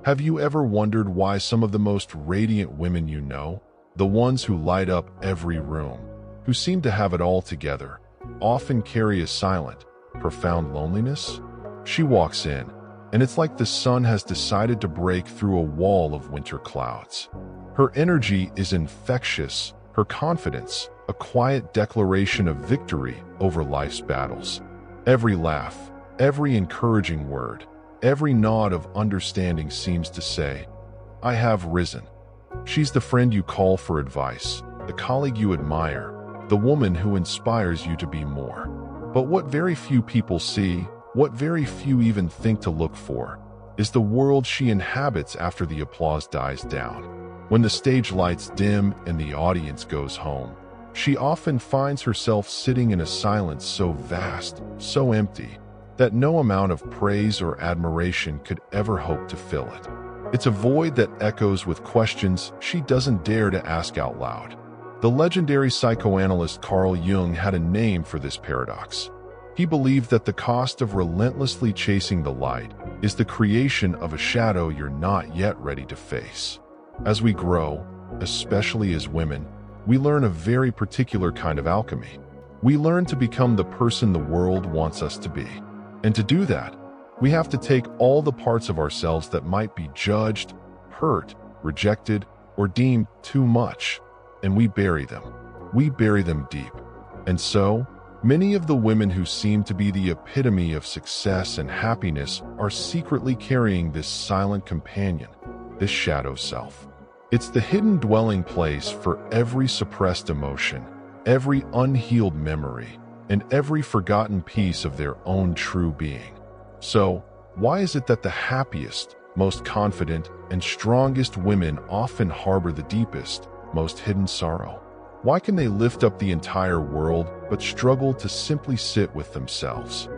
Have you ever wondered why some of the most radiant women you know, the ones who light up every room, who seem to have it all together, often carry a silent, profound loneliness? She walks in, and it's like the sun has decided to break through a wall of winter clouds. Her energy is infectious, her confidence, a quiet declaration of victory over life's battles. Every laugh, every encouraging word, every nod of understanding seems to say, "I have risen." She's the friend you call for advice, the colleague you admire, the woman who inspires you to be more. But what very few people see, what very few even think to look for, is the world she inhabits after the applause dies down. When the stage lights dim and the audience goes home, she often finds herself sitting in a silence so vast, so empty, that no amount of praise or admiration could ever hope to fill it. It's a void that echoes with questions she doesn't dare to ask out loud. The legendary psychoanalyst Carl Jung had a name for this paradox. He believed that the cost of relentlessly chasing the light is the creation of a shadow you're not yet ready to face. As we grow, especially as women, we learn a very particular kind of alchemy. We learn to become the person the world wants us to be. And to do that, we have to take all the parts of ourselves that might be judged, hurt, rejected, or deemed too much, and we bury them. We bury them deep. And so, many of the women who seem to be the epitome of success and happiness are secretly carrying this silent companion, this shadow self. It's the hidden dwelling place for every suppressed emotion, every unhealed memory, and every forgotten piece of their own true being. So, why is it that the happiest, most confident, and strongest women often harbor the deepest, most hidden sorrow? Why can they lift up the entire world but struggle to simply sit with themselves?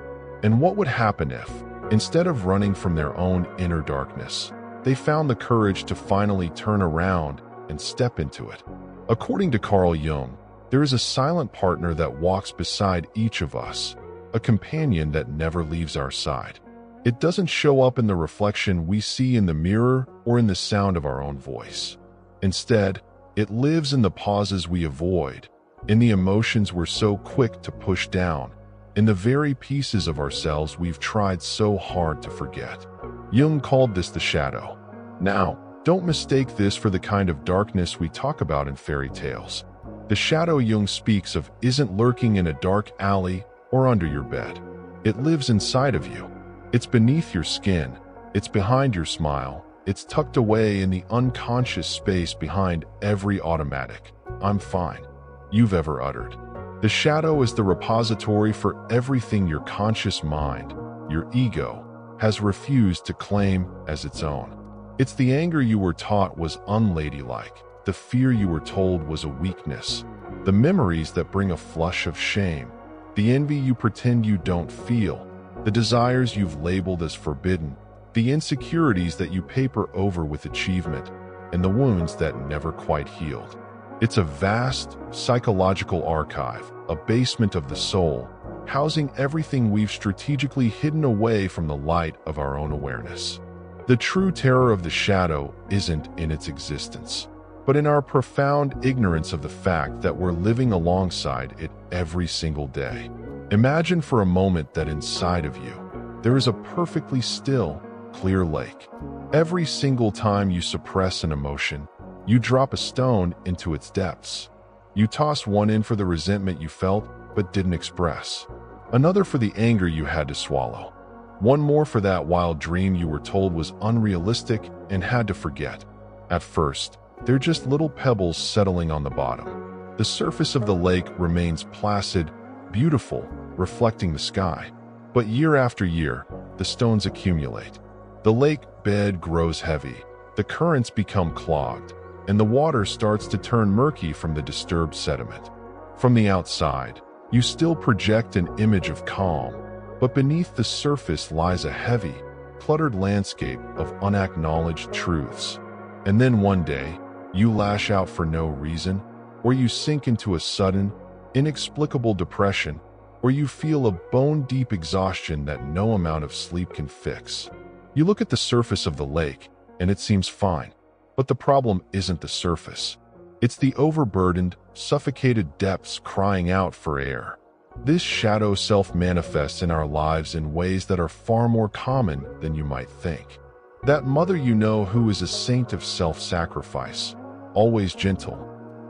And what would happen if, instead of running from their own inner darkness, they found the courage to finally turn around and step into it? According to Carl Jung, there is a silent partner that walks beside each of us, a companion that never leaves our side. It doesn't show up in the reflection we see in the mirror or in the sound of our own voice. Instead, it lives in the pauses we avoid, in the emotions we're so quick to push down, in the very pieces of ourselves we've tried so hard to forget. Jung called this the shadow. Now, don't mistake this for the kind of darkness we talk about in fairy tales. The shadow Jung speaks of isn't lurking in a dark alley or under your bed. It lives inside of you. It's beneath your skin. It's behind your smile. It's tucked away in the unconscious space behind every automatic "I'm fine" you've ever uttered. The shadow is the repository for everything your conscious mind, your ego, has refused to claim as its own. It's the anger you were taught was unladylike, the fear you were told was a weakness, the memories that bring a flush of shame, the envy you pretend you don't feel, the desires you've labeled as forbidden, the insecurities that you paper over with achievement, and the wounds that never quite healed. It's a vast, psychological archive, a basement of the soul, housing everything we've strategically hidden away from the light of our own awareness. The true terror of the shadow isn't in its existence, but in our profound ignorance of the fact that we're living alongside it every single day. Imagine for a moment that inside of you, there is a perfectly still, clear lake. Every single time you suppress an emotion, you drop a stone into its depths. You toss one in for the resentment you felt but didn't express, another for the anger you had to swallow, one more for that wild dream you were told was unrealistic and had to forget. At first, they're just little pebbles settling on the bottom. The surface of the lake remains placid, beautiful, reflecting the sky. But year after year, the stones accumulate. The lake bed grows heavy, the currents become clogged, and the water starts to turn murky from the disturbed sediment. From the outside, you still project an image of calm, but beneath the surface lies a heavy, cluttered landscape of unacknowledged truths. And then one day, you lash out for no reason, or you sink into a sudden, inexplicable depression, or you feel a bone-deep exhaustion that no amount of sleep can fix. You look at the surface of the lake, and it seems fine. But the problem isn't the surface. It's the overburdened, suffocated depths crying out for air. This shadow self manifests in our lives in ways that are far more common than you might think. That mother you know who is a saint of self-sacrifice, always gentle,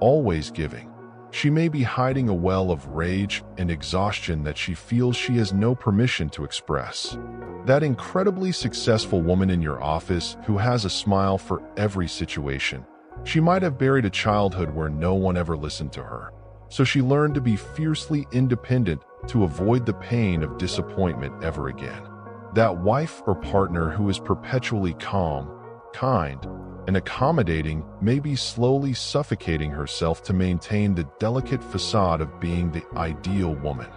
always giving. She may be hiding a well of rage and exhaustion that she feels she has no permission to express. That incredibly successful woman in your office who has a smile for every situation. She might have buried a childhood where no one ever listened to her. So she learned to be fiercely independent to avoid the pain of disappointment ever again. That wife or partner who is perpetually calm, kind, and accommodating may be slowly suffocating herself to maintain the delicate facade of being the ideal woman.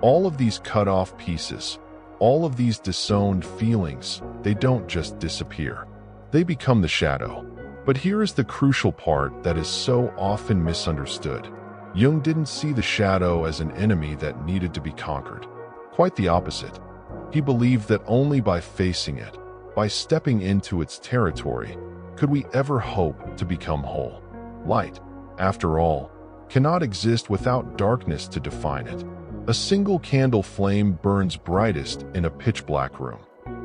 All of these cut-off pieces, all of these disowned feelings, they don't just disappear. They become the shadow. But here is the crucial part that is so often misunderstood. Jung didn't see the shadow as an enemy that needed to be conquered. Quite the opposite. He believed that only by facing it, by stepping into its territory, could we ever hope to become whole. Light, after all, cannot exist without darkness to define it. A single candle flame burns brightest in a pitch-black room.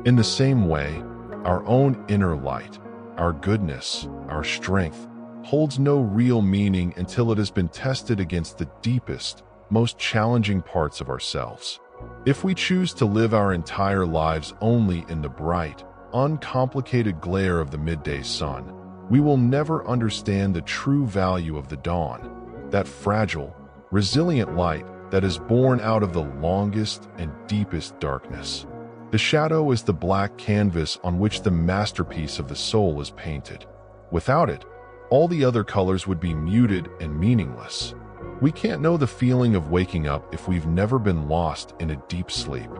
In the same way, our own inner light, our goodness, our strength, holds no real meaning until it has been tested against the deepest, most challenging parts of ourselves. If we choose to live our entire lives only in the bright, uncomplicated glare of the midday sun, we will never understand the true value of the dawn, that fragile, resilient light that is born out of the longest and deepest darkness. The shadow is the black canvas on which the masterpiece of the soul is painted. Without it, all the other colors would be muted and meaningless. We can't know the feeling of waking up if we've never been lost in a deep sleep.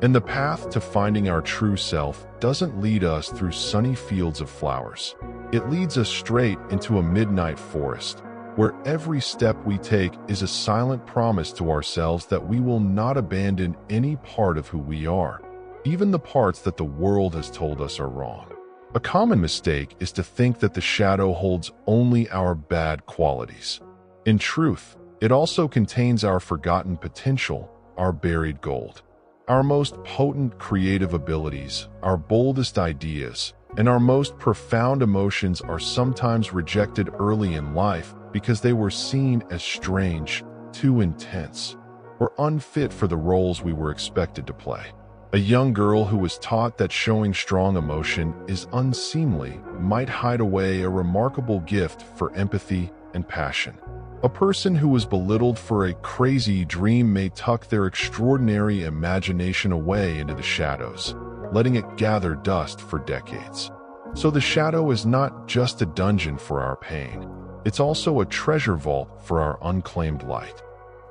And the path to finding our true self doesn't lead us through sunny fields of flowers. It leads us straight into a midnight forest, where every step we take is a silent promise to ourselves that we will not abandon any part of who we are, even the parts that the world has told us are wrong. A common mistake is to think that the shadow holds only our bad qualities. In truth, it also contains our forgotten potential, our buried gold. Our most potent creative abilities, our boldest ideas, and our most profound emotions are sometimes rejected early in life because they were seen as strange, too intense, or unfit for the roles we were expected to play. A young girl who was taught that showing strong emotion is unseemly might hide away a remarkable gift for empathy and passion. A person who was belittled for a crazy dream may tuck their extraordinary imagination away into the shadows, letting it gather dust for decades. So the shadow is not just a dungeon for our pain. It's also a treasure vault for our unclaimed light.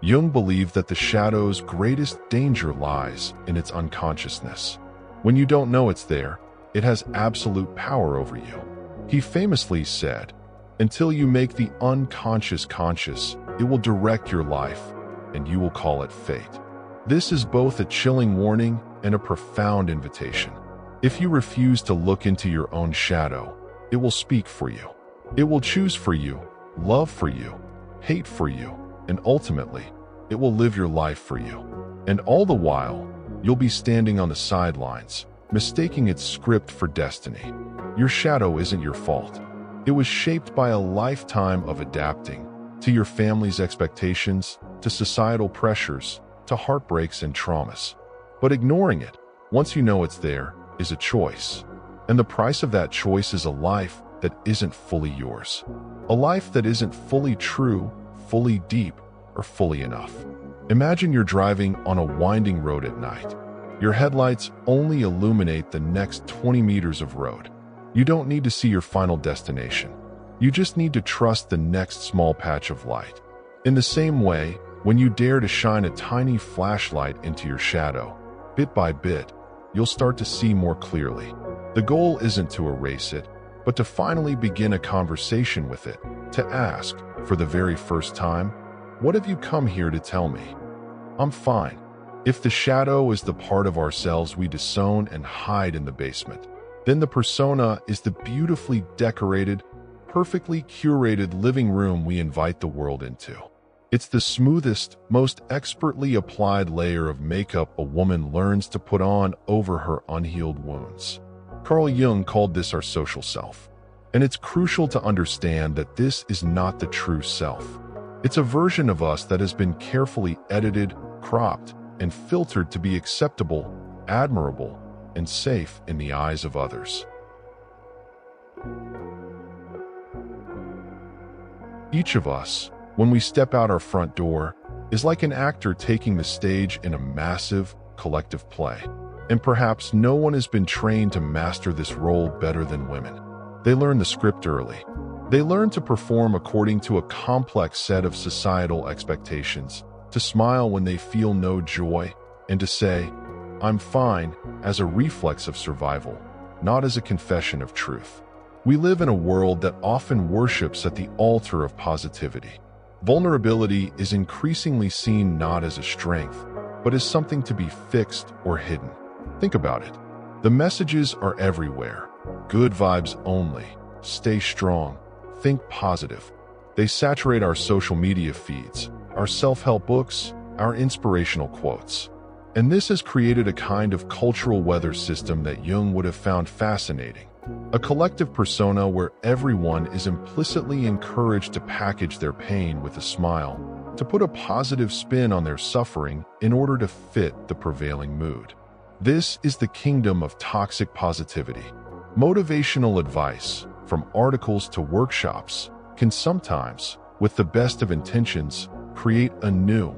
Jung believed that the shadow's greatest danger lies in its unconsciousness. When you don't know it's there, it has absolute power over you. He famously said, "Until you make the unconscious conscious, it will direct your life, and you will call it fate." This is both a chilling warning and a profound invitation. If you refuse to look into your own shadow, it will speak for you. It will choose for you, love for you, hate for you, and ultimately, it will live your life for you. And all the while, you'll be standing on the sidelines, mistaking its script for destiny. Your shadow isn't your fault. It was shaped by a lifetime of adapting to your family's expectations, to societal pressures, to heartbreaks and traumas. But ignoring it, once you know it's there, is a choice. And the price of that choice is a life that isn't fully yours. A life that isn't fully true, fully deep, or fully enough. Imagine you're driving on a winding road at night. Your headlights only illuminate the next 20 meters of road. You don't need to see your final destination. You just need to trust the next small patch of light. In the same way, when you dare to shine a tiny flashlight into your shadow, bit by bit, you'll start to see more clearly. The goal isn't to erase it, but to finally begin a conversation with it, to ask, for the very first time, "What have you come here to tell me?" I'm fine. If the shadow is the part of ourselves we disown and hide in the basement, Then the persona is the beautifully decorated, perfectly curated living room we invite the world into. It's the smoothest, most expertly applied layer of makeup a woman learns to put on over her unhealed wounds. Carl Jung called this our social self. And it's crucial to understand that this is not the true self. It's a version of us that has been carefully edited, cropped, and filtered to be acceptable, admirable, and safe in the eyes of others. Each of us, when we step out our front door, is like an actor taking the stage in a massive, collective play. And perhaps no one has been trained to master this role better than women. They learn the script early. They learn to perform according to a complex set of societal expectations, to smile when they feel no joy, and to say, "I'm fine," as a reflex of survival, not as a confession of truth. We live in a world that often worships at the altar of positivity. Vulnerability is increasingly seen not as a strength, but as something to be fixed or hidden. Think about it. The messages are everywhere. Good vibes only. Stay strong. Think positive. They saturate our social media feeds, our self-help books, our inspirational quotes. And this has created a kind of cultural weather system that Jung would have found fascinating. A collective persona where everyone is implicitly encouraged to package their pain with a smile, to put a positive spin on their suffering in order to fit the prevailing mood. This is the kingdom of toxic positivity. Motivational advice, from articles to workshops, can sometimes, with the best of intentions, create a new,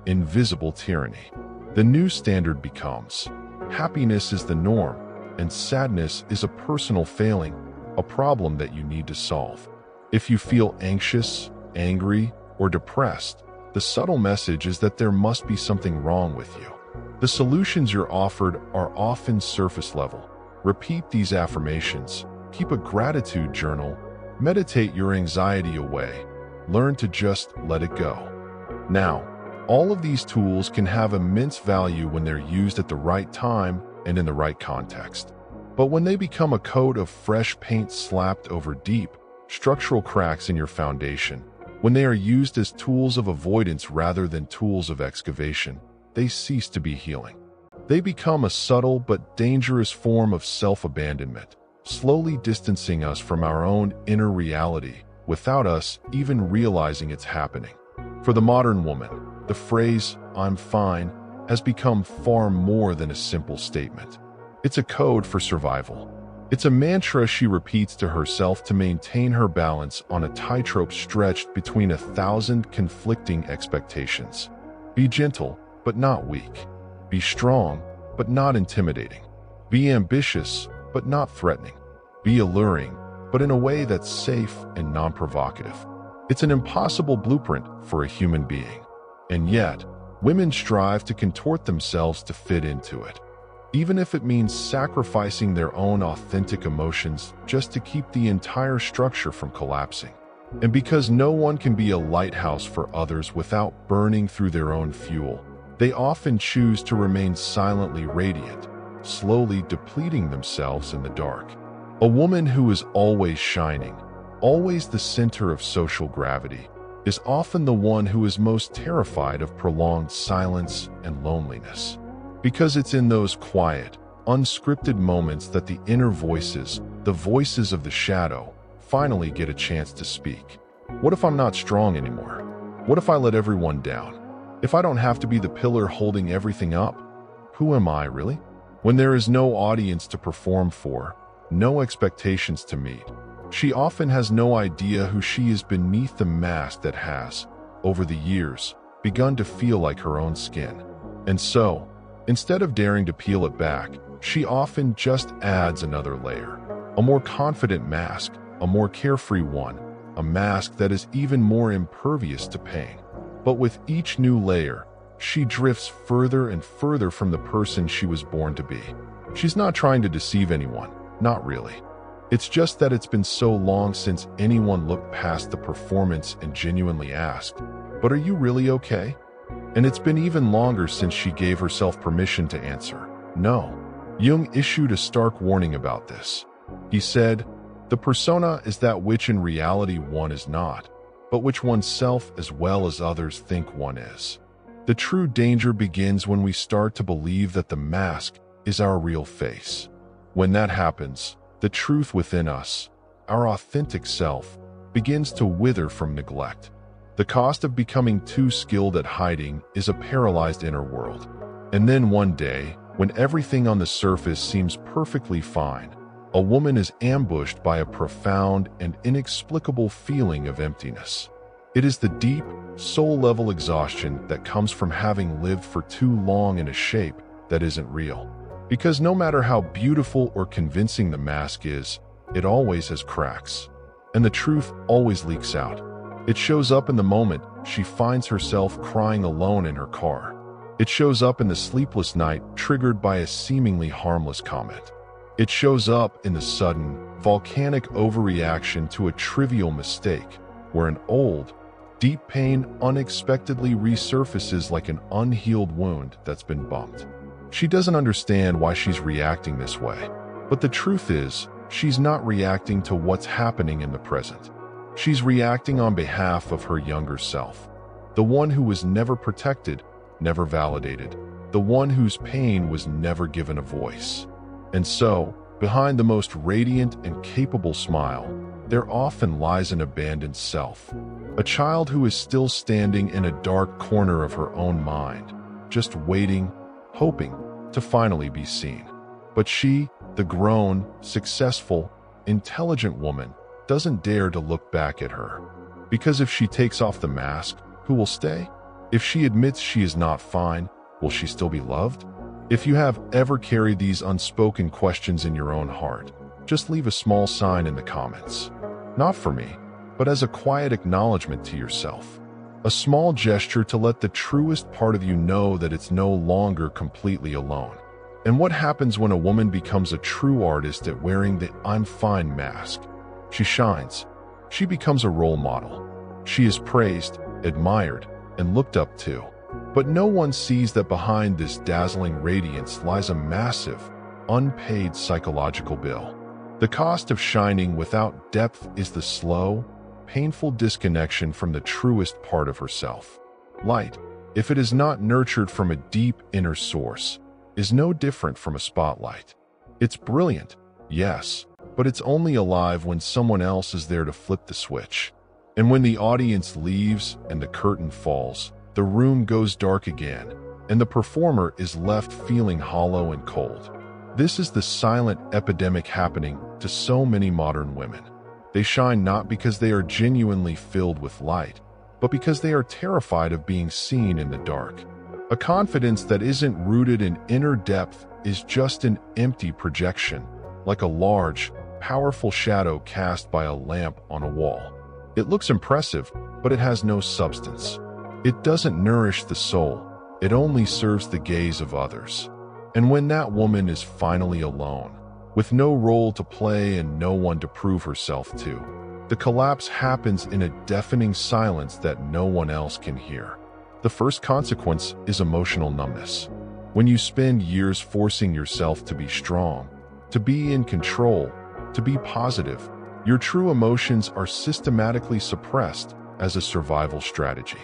invisible tyranny. The new standard becomes, happiness is the norm, and sadness is a personal failing, a problem that you need to solve. If you feel anxious, angry, or depressed, the subtle message is that there must be something wrong with you. The solutions you're offered are often surface level. Repeat these affirmations, keep a gratitude journal, meditate your anxiety away, learn to just let it go. Now, all of these tools can have immense value when they're used at the right time and in the right context. But when they become a coat of fresh paint slapped over deep, structural cracks in your foundation, when they are used as tools of avoidance rather than tools of excavation, they cease to be healing. They become a subtle but dangerous form of self-abandonment, slowly distancing us from our own inner reality without us even realizing it's happening. For the modern woman, the phrase, "I'm fine," has become far more than a simple statement. It's a code for survival. It's a mantra she repeats to herself to maintain her balance on a tightrope stretched between 1,000 conflicting expectations. Be gentle, but not weak. Be strong, but not intimidating. Be ambitious, but not threatening. Be alluring, but in a way that's safe and non-provocative. It's an impossible blueprint for a human being. And yet, women strive to contort themselves to fit into it, even if it means sacrificing their own authentic emotions just to keep the entire structure from collapsing. And because no one can be a lighthouse for others without burning through their own fuel, they often choose to remain silently radiant, slowly depleting themselves in the dark. A woman who is always shining, always the center of social gravity, is often the one who is most terrified of prolonged silence and loneliness. Because it's in those quiet, unscripted moments that the inner voices, the voices of the shadow, finally get a chance to speak. What if I'm not strong anymore? What if I let everyone down? If I don't have to be the pillar holding everything up? Who am I, really? When there is no audience to perform for, no expectations to meet, she often has no idea who she is beneath the mask that has, over the years, begun to feel like her own skin. And so, instead of daring to peel it back, she often just adds another layer. A more confident mask, a more carefree one, a mask that is even more impervious to pain. But with each new layer, she drifts further and further from the person she was born to be. She's not trying to deceive anyone, not really. It's just that it's been so long since anyone looked past the performance and genuinely asked, "But are you really okay?" And it's been even longer since she gave herself permission to answer, "No." Jung issued a stark warning about this. He said, "The persona is that which in reality one is not, but which oneself as well as others think one is." The true danger begins when we start to believe that the mask is our real face. When that happens, the truth within us, our authentic self, begins to wither from neglect. The cost of becoming too skilled at hiding is a paralyzed inner world. And then one day, when everything on the surface seems perfectly fine, a woman is ambushed by a profound and inexplicable feeling of emptiness. It is the deep, soul-level exhaustion that comes from having lived for too long in a shape that isn't real. Because no matter how beautiful or convincing the mask is, it always has cracks. And the truth always leaks out. It shows up in the moment she finds herself crying alone in her car. It shows up in the sleepless night triggered by a seemingly harmless comment. It shows up in the sudden, volcanic overreaction to a trivial mistake, where an old, deep pain unexpectedly resurfaces like an unhealed wound that's been bumped. She doesn't understand why she's reacting this way, but the truth is, she's not reacting to what's happening in the present. She's reacting on behalf of her younger self, the one who was never protected, never validated, the one whose pain was never given a voice. And so, behind the most radiant and capable smile, there often lies an abandoned self, a child who is still standing in a dark corner of her own mind, just waiting, hoping to finally be seen. But she, the grown, successful, intelligent woman, doesn't dare to look back at her. Because if she takes off the mask, who will stay? If she admits she is not fine, will she still be loved? If you have ever carried these unspoken questions in your own heart, just leave a small sign in the comments. Not for me, but as a quiet acknowledgement to yourself. A small gesture to let the truest part of you know that it's no longer completely alone. And what happens when a woman becomes a true artist at wearing the "I'm fine" mask? She shines. She becomes a role model. She is praised, admired, and looked up to. But no one sees that behind this dazzling radiance lies a massive, unpaid psychological bill. The cost of shining without depth is the slow, painful disconnection from the truest part of herself. Light, if it is not nurtured from a deep inner source, is no different from a spotlight. It's brilliant, yes, but it's only alive when someone else is there to flip the switch. And when the audience leaves and the curtain falls, the room goes dark again, and the performer is left feeling hollow and cold. This is the silent epidemic happening to so many modern women. They shine not because they are genuinely filled with light, but because they are terrified of being seen in the dark. A confidence that isn't rooted in inner depth is just an empty projection, like a large, powerful shadow cast by a lamp on a wall. It looks impressive, but it has no substance. It doesn't nourish the soul, it only serves the gaze of others. And when that woman is finally alone, with no role to play and no one to prove herself to, the collapse happens in a deafening silence that no one else can hear. The first consequence is emotional numbness. When you spend years forcing yourself to be strong, to be in control, to be positive, your true emotions are systematically suppressed as a survival strategy.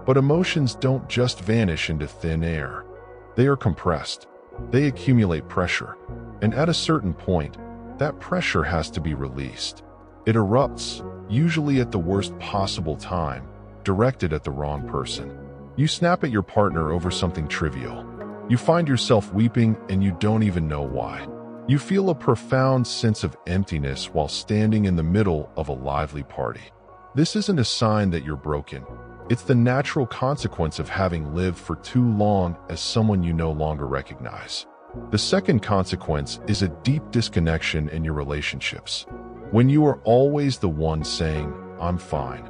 But emotions don't just vanish into thin air. They are compressed. They accumulate pressure. And at a certain point, that pressure has to be released. It erupts, usually at the worst possible time, directed at the wrong person. You snap at your partner over something trivial. You find yourself weeping and you don't even know why. You feel a profound sense of emptiness while standing in the middle of a lively party. This isn't a sign that you're broken. It's the natural consequence of having lived for too long as someone you no longer recognize. The second consequence is a deep disconnection in your relationships. When you are always the one saying, "I'm fine,"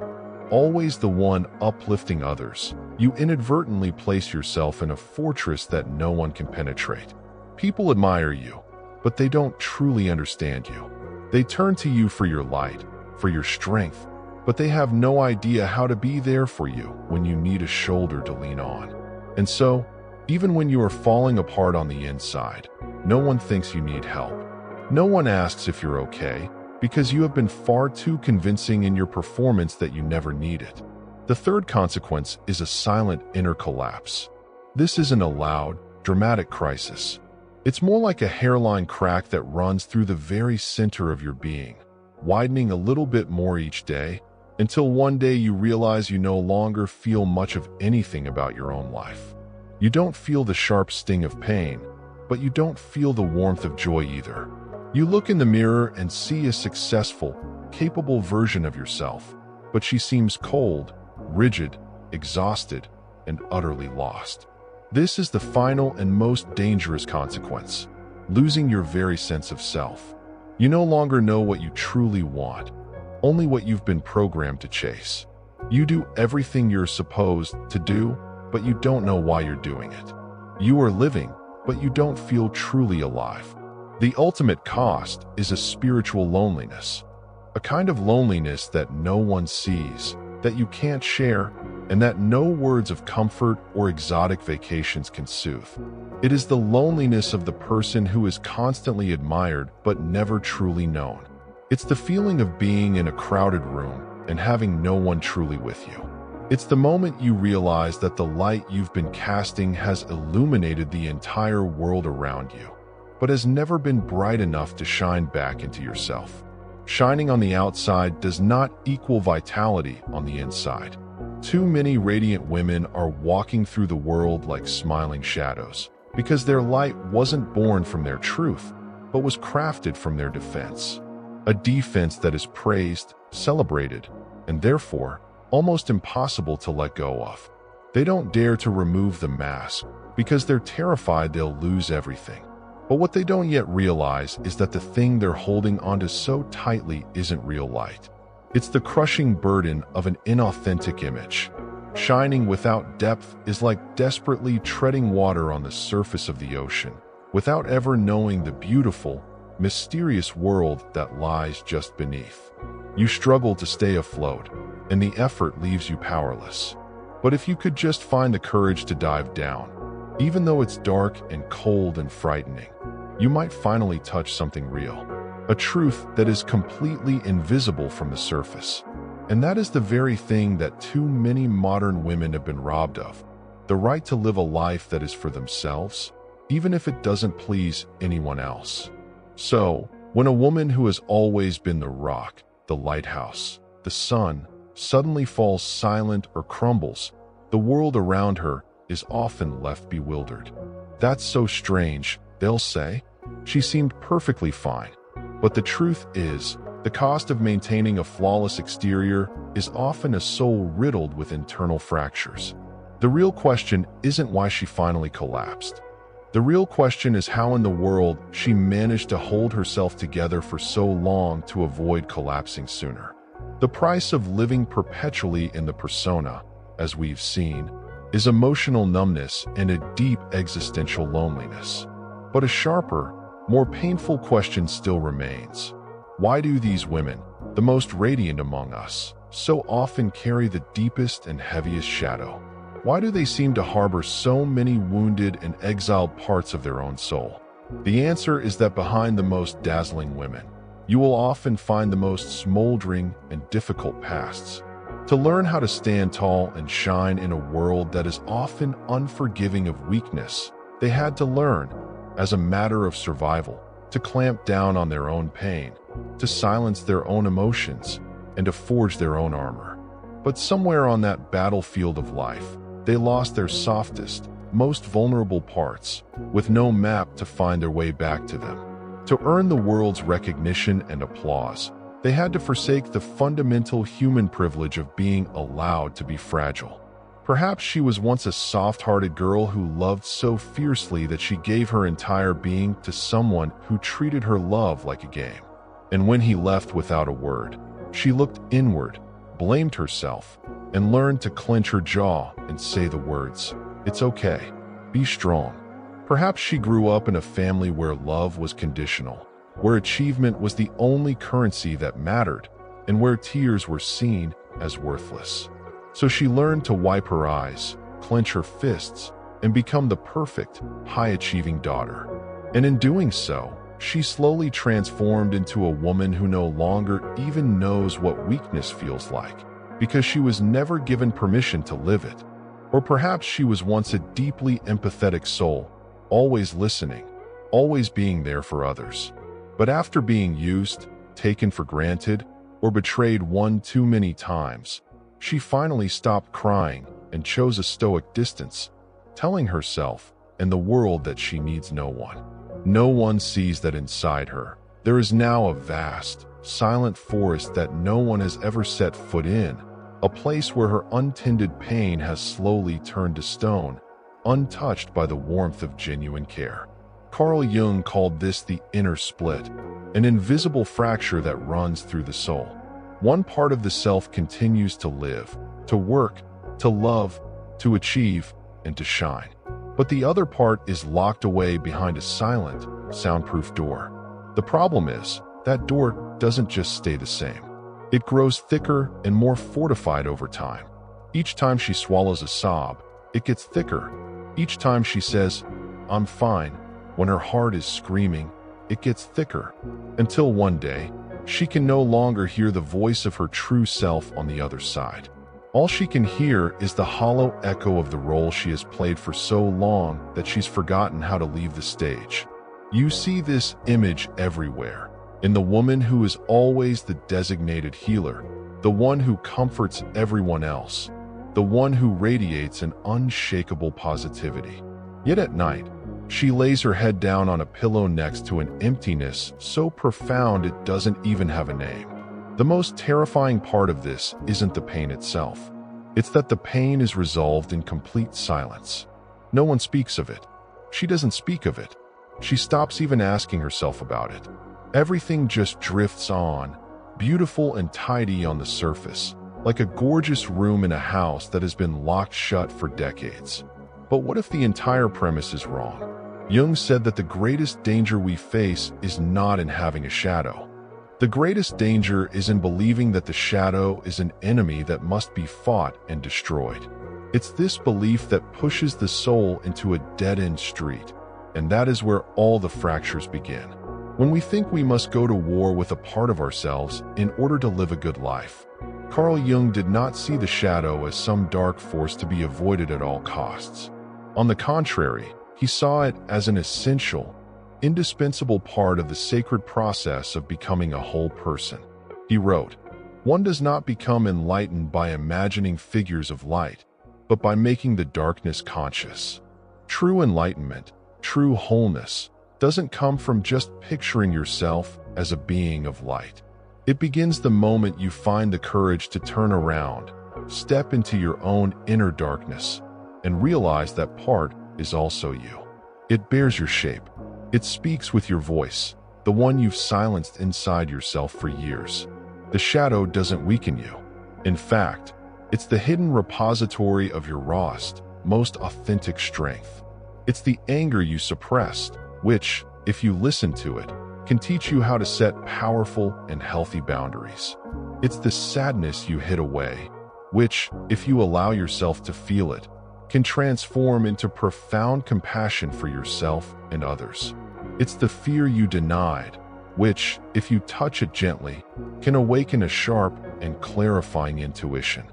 always the one uplifting others, you inadvertently place yourself in a fortress that no one can penetrate. People admire you, but they don't truly understand you. They turn to you for your light, for your strength, but they have no idea how to be there for you when you need a shoulder to lean on. And so, even when you are falling apart on the inside, No one thinks you need help. No one asks if you're okay, because you have been far too convincing in your performance that you never need it. The third consequence is a silent inner collapse. This isn't a loud, dramatic crisis. It's more like a hairline crack that runs through the very center of your being, widening a little bit more each day, until one day you realize you no longer feel much of anything about your own life. You don't feel the sharp sting of pain, but you don't feel the warmth of joy either. You look in the mirror and see a successful, capable version of yourself, but she seems cold, rigid, exhausted, and utterly lost. This is the final and most dangerous consequence, losing your very sense of self. You no longer know what you truly want, only what you've been programmed to chase. You do everything you're supposed to do, but you don't know why you're doing it. You are living, but you don't feel truly alive. The ultimate cost is a spiritual loneliness, a kind of loneliness that no one sees, that you can't share, and that no words of comfort or exotic vacations can soothe. It is the loneliness of the person who is constantly admired but never truly known. It's the feeling of being in a crowded room and having no one truly with you. It's the moment you realize that the light you've been casting has illuminated the entire world around you, but has never been bright enough to shine back into yourself. Shining on the outside does not equal vitality on the inside. Too many radiant women are walking through the world like smiling shadows, because their light wasn't born from their truth, but was crafted from their defense. A defense that is praised, celebrated, and therefore almost impossible to let go of. They don't dare to remove the mask because they're terrified they'll lose everything. But what they don't yet realize is that the thing they're holding onto so tightly isn't real light. It's the crushing burden of an inauthentic image. Shining without depth is like desperately treading water on the surface of the ocean, without ever knowing the beautiful, mysterious world that lies just beneath. You struggle to stay afloat, and the effort leaves you powerless. But if you could just find the courage to dive down, even though it's dark and cold and frightening, you might finally touch something real, a truth that is completely invisible from the surface. And that is the very thing that too many modern women have been robbed of, the right to live a life that is for themselves, even if it doesn't please anyone else. So, when a woman who has always been the rock, the lighthouse, the sun, suddenly falls silent or crumbles, the world around her is often left bewildered. "That's so strange," they'll say. "She seemed perfectly fine." But the truth is, the cost of maintaining a flawless exterior is often a soul riddled with internal fractures. The real question isn't why she finally collapsed. The real question is how in the world she managed to hold herself together for so long to avoid collapsing sooner. The price of living perpetually in the persona, as we've seen, is emotional numbness and a deep existential loneliness. But a sharper, more painful question still remains. Why do these women, the most radiant among us, so often carry the deepest and heaviest shadow? Why do they seem to harbor so many wounded and exiled parts of their own soul? The answer is that behind the most dazzling women, you will often find the most smoldering and difficult pasts. To learn how to stand tall and shine in a world that is often unforgiving of weakness, they had to learn, as a matter of survival, to clamp down on their own pain, to silence their own emotions, and to forge their own armor. But somewhere on that battlefield of life, they lost their softest, most vulnerable parts, with no map to find their way back to them. To earn the world's recognition and applause, they had to forsake the fundamental human privilege of being allowed to be fragile. Perhaps she was once a soft-hearted girl who loved so fiercely that she gave her entire being to someone who treated her love like a game. And when he left without a word, she looked inward, blamed herself, and learned to clench her jaw and say the words, "It's okay. Be strong." Perhaps she grew up in a family where love was conditional, where achievement was the only currency that mattered, and where tears were seen as worthless. So she learned to wipe her eyes, clench her fists, and become the perfect, high-achieving daughter. And in doing so, she slowly transformed into a woman who no longer even knows what weakness feels like, because she was never given permission to live it. Or perhaps she was once a deeply empathetic soul, always listening, always being there for others. But after being used, taken for granted, or betrayed one too many times, she finally stopped crying and chose a stoic distance, telling herself and the world that she needs no one. No one sees that inside her there is now a vast, silent forest that no one has ever set foot in, a place where her untended pain has slowly turned to stone, untouched by the warmth of genuine care. Carl Jung called this the inner split, an invisible fracture that runs through the soul. One part of the self continues to live, to work, to love, to achieve, and to shine. But the other part is locked away behind a silent, soundproof door. The problem is, that door doesn't just stay the same. It grows thicker and more fortified over time. Each time she swallows a sob, it gets thicker. Each time she says, "I'm fine," when her heart is screaming, it gets thicker. Until one day, she can no longer hear the voice of her true self on the other side. All she can hear is the hollow echo of the role she has played for so long that she's forgotten how to leave the stage. You see this image everywhere, in the woman who is always the designated healer, the one who comforts everyone else, the one who radiates an unshakable positivity. Yet at night, she lays her head down on a pillow next to an emptiness so profound it doesn't even have a name. The most terrifying part of this isn't the pain itself. It's that the pain is resolved in complete silence. No one speaks of it. She doesn't speak of it. She stops even asking herself about it. Everything just drifts on, beautiful and tidy on the surface, like a gorgeous room in a house that has been locked shut for decades. But what if the entire premise is wrong? Jung said that the greatest danger we face is not in having a shadow. The greatest danger is in believing that the shadow is an enemy that must be fought and destroyed. It's this belief that pushes the soul into a dead-end street, and that is where all the fractures begin. When we think we must go to war with a part of ourselves in order to live a good life. Carl Jung did not see the shadow as some dark force to be avoided at all costs. On the contrary, he saw it as an essential, indispensable part of the sacred process of becoming a whole person. He wrote, "One does not become enlightened by imagining figures of light, but by making the darkness conscious." True enlightenment, true wholeness, doesn't come from just picturing yourself as a being of light. It begins the moment you find the courage to turn around, step into your own inner darkness, and realize that part is also you. It bears your shape. It speaks with your voice, the one you've silenced inside yourself for years. The shadow doesn't weaken you. In fact, it's the hidden repository of your rawest, most authentic strength. It's the anger you suppressed, which, if you listen to it, can teach you how to set powerful and healthy boundaries. It's the sadness you hid away, which, if you allow yourself to feel it, can transform into profound compassion for yourself and others. It's the fear you denied, which, if you touch it gently, can awaken a sharp and clarifying intuition.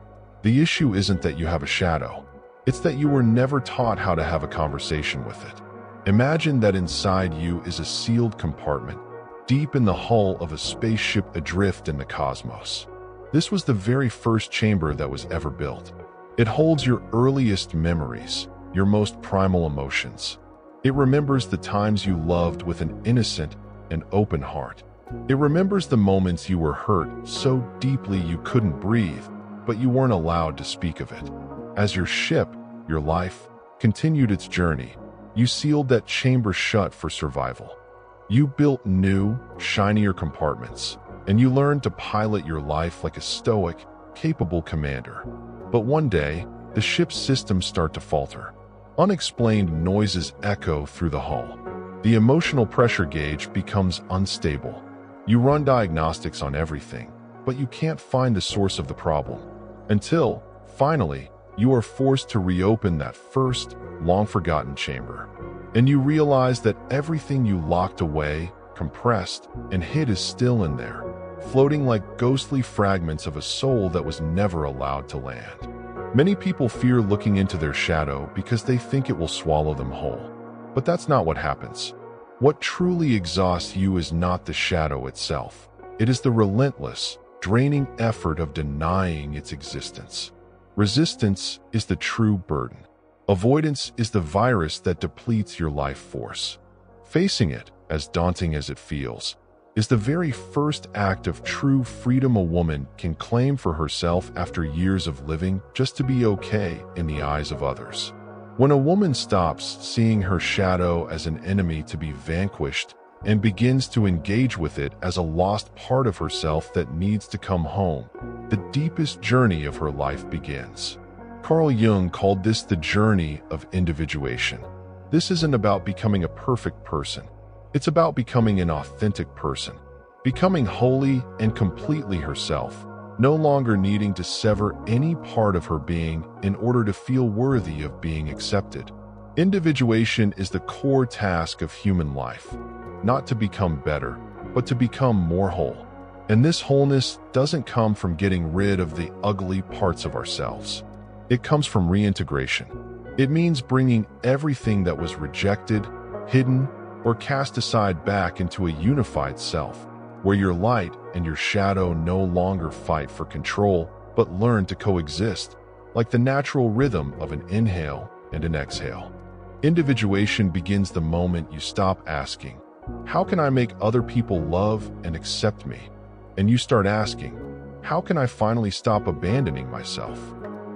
The issue isn't that you have a shadow. It's that you were never taught how to have a conversation with it. Imagine that inside you is a sealed compartment, deep in the hull of a spaceship adrift in the cosmos. This was the very first chamber that was ever built. It holds your earliest memories, your most primal emotions. It remembers the times you loved with an innocent and open heart. It remembers the moments you were hurt so deeply you couldn't breathe, but you weren't allowed to speak of it. As your ship, your life, continued its journey, you sealed that chamber shut for survival. You built new, shinier compartments, and you learned to pilot your life like a stoic, capable commander. But one day, the ship's systems start to falter. Unexplained noises echo through the hull. The emotional pressure gauge becomes unstable. You run diagnostics on everything, but you can't find the source of the problem. Until, finally, you are forced to reopen that first, long-forgotten chamber. and you realize that everything you locked away, compressed, and hid is still in there, floating like ghostly fragments of a soul that was never allowed to land. Many people fear looking into their shadow because they think it will swallow them whole. But that's not what happens. What truly exhausts you is not the shadow itself. It is the relentless, draining effort of denying its existence. Resistance is the true burden. Avoidance is the virus that depletes your life force. Facing it, as daunting as it feels, is the very first act of true freedom a woman can claim for herself after years of living just to be okay in the eyes of others. When a woman stops seeing her shadow as an enemy to be vanquished and begins to engage with it as a lost part of herself that needs to come home, the deepest journey of her life begins. Carl Jung called this the journey of individuation. This isn't about becoming a perfect person. It's about becoming an authentic person, becoming wholly and completely herself, no longer needing to sever any part of her being in order to feel worthy of being accepted. Individuation is the core task of human life, not to become better, but to become more whole. And this wholeness doesn't come from getting rid of the ugly parts of ourselves. It comes from reintegration. It means bringing everything that was rejected, hidden, or cast aside back into a unified self, where your light and your shadow no longer fight for control, but learn to coexist, like the natural rhythm of an inhale and an exhale. Individuation begins the moment you stop asking, "How can I make other people love and accept me?" And you start asking, "How can I finally stop abandoning myself?"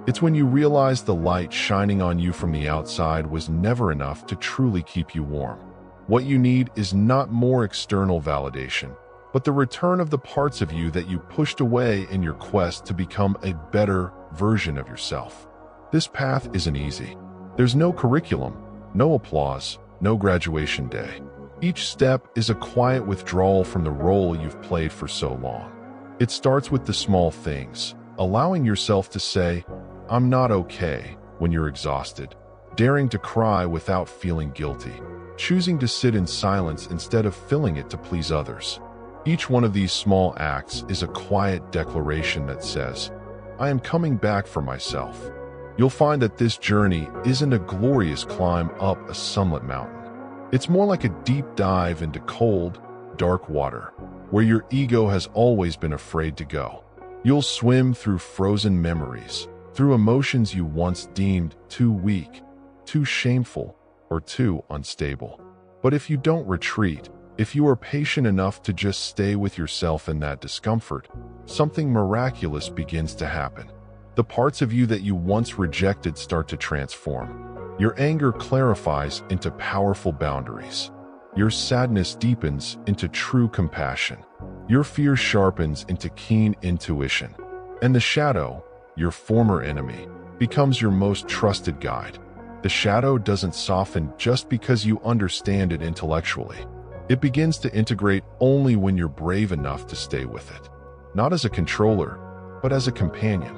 It's when you realize the light shining on you from the outside was never enough to truly keep you warm. What you need is not more external validation, but the return of the parts of you that you pushed away in your quest to become a better version of yourself. This path isn't easy. There's no curriculum, no applause, no graduation day. Each step is a quiet withdrawal from the role you've played for so long. It starts with the small things, allowing yourself to say, "I'm not okay," when you're exhausted, daring to cry without feeling guilty, choosing to sit in silence instead of filling it to please others. Each one of these small acts is a quiet declaration that says, "I am coming back for myself." You'll find that this journey isn't a glorious climb up a sunlit mountain. It's more like a deep dive into cold, dark water, where your ego has always been afraid to go. You'll swim through frozen memories, through emotions you once deemed too weak, too shameful, or too unstable. But if you don't retreat, if you are patient enough to just stay with yourself in that discomfort, something miraculous begins to happen. The parts of you that you once rejected start to transform. Your anger clarifies into powerful boundaries. Your sadness deepens into true compassion. Your fear sharpens into keen intuition. And the shadow, your former enemy, becomes your most trusted guide. The shadow doesn't soften just because you understand it intellectually. It begins to integrate only when you're brave enough to stay with it. Not as a controller, but as a companion.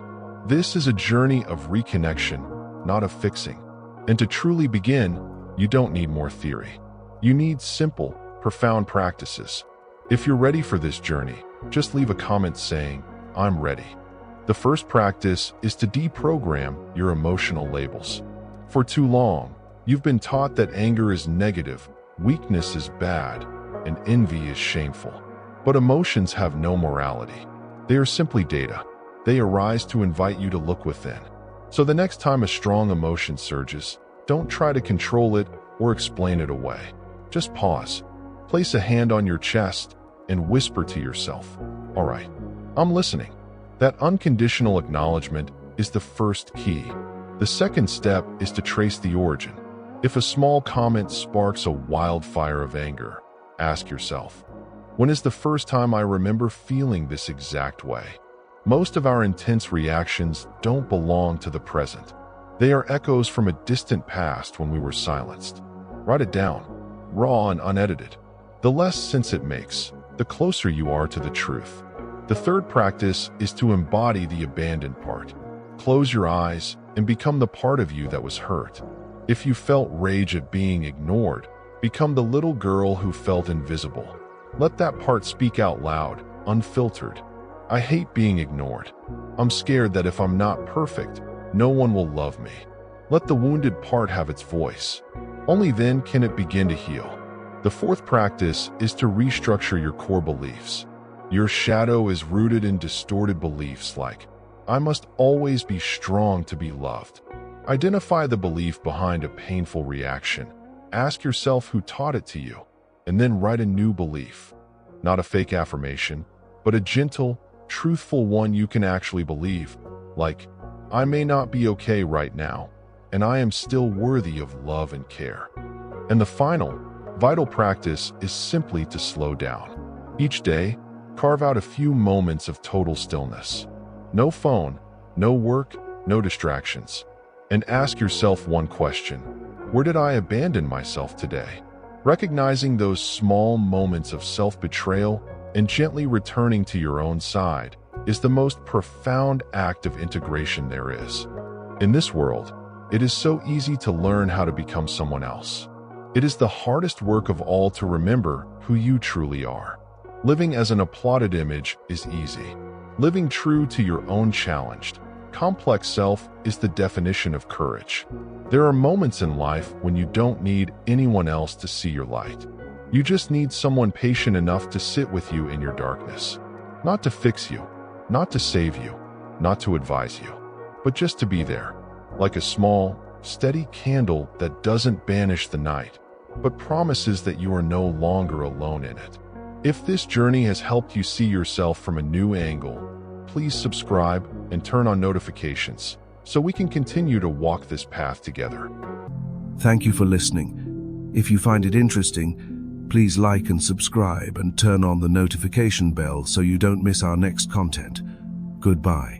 This is a journey of reconnection, not of fixing. And to truly begin, you don't need more theory. You need simple, profound practices. If you're ready for this journey, just leave a comment saying, "I'm ready." The first practice is to deprogram your emotional labels. For too long, you've been taught that anger is negative, weakness is bad, and envy is shameful. But emotions have no morality. They are simply data. They arise to invite you to look within. So the next time a strong emotion surges, don't try to control it or explain it away. Just pause, place a hand on your chest, and whisper to yourself, "All right, I'm listening." That unconditional acknowledgement is the first key. The second step is to trace the origin. If a small comment sparks a wildfire of anger, ask yourself, when is the first time I remember feeling this exact way? Most of our intense reactions don't belong to the present. They are echoes from a distant past when we were silenced. Write it down, raw and unedited. The less sense it makes, the closer you are to the truth. The third practice is to embody the abandoned part. Close your eyes and become the part of you that was hurt. If you felt rage at being ignored, become the little girl who felt invisible. Let that part speak out loud, unfiltered. I hate being ignored. I'm scared that if I'm not perfect, no one will love me. Let the wounded part have its voice. Only then can it begin to heal. The fourth practice is to restructure your core beliefs. Your shadow is rooted in distorted beliefs like, I must always be strong to be loved. Identify the belief behind a painful reaction. Ask yourself who taught it to you, and then write a new belief. Not a fake affirmation, but a gentle, truthful one you can actually believe, like, I may not be okay right now, and I am still worthy of love and care. And the final, vital practice is simply to slow down. Each day, carve out a few moments of total stillness. No phone, no work, no distractions. And ask yourself one question: where did I abandon myself today? Recognizing those small moments of self-betrayal and gently returning to your own side is the most profound act of integration there is. In this world, it is so easy to learn how to become someone else. It is the hardest work of all to remember who you truly are. Living as an applauded image is easy. Living true to your own challenged, complex self is the definition of courage. There are moments in life when you don't need anyone else to see your light. You just need someone patient enough to sit with you in your darkness. Not to fix you, not to save you, not to advise you, but just to be there, like a small, steady candle that doesn't banish the night, but promises that you are no longer alone in it. If this journey has helped you see yourself from a new angle, please subscribe and turn on notifications so we can continue to walk this path together. Thank you for listening. If you find it interesting, please like and subscribe and turn on the notification bell so you don't miss our next content. Goodbye.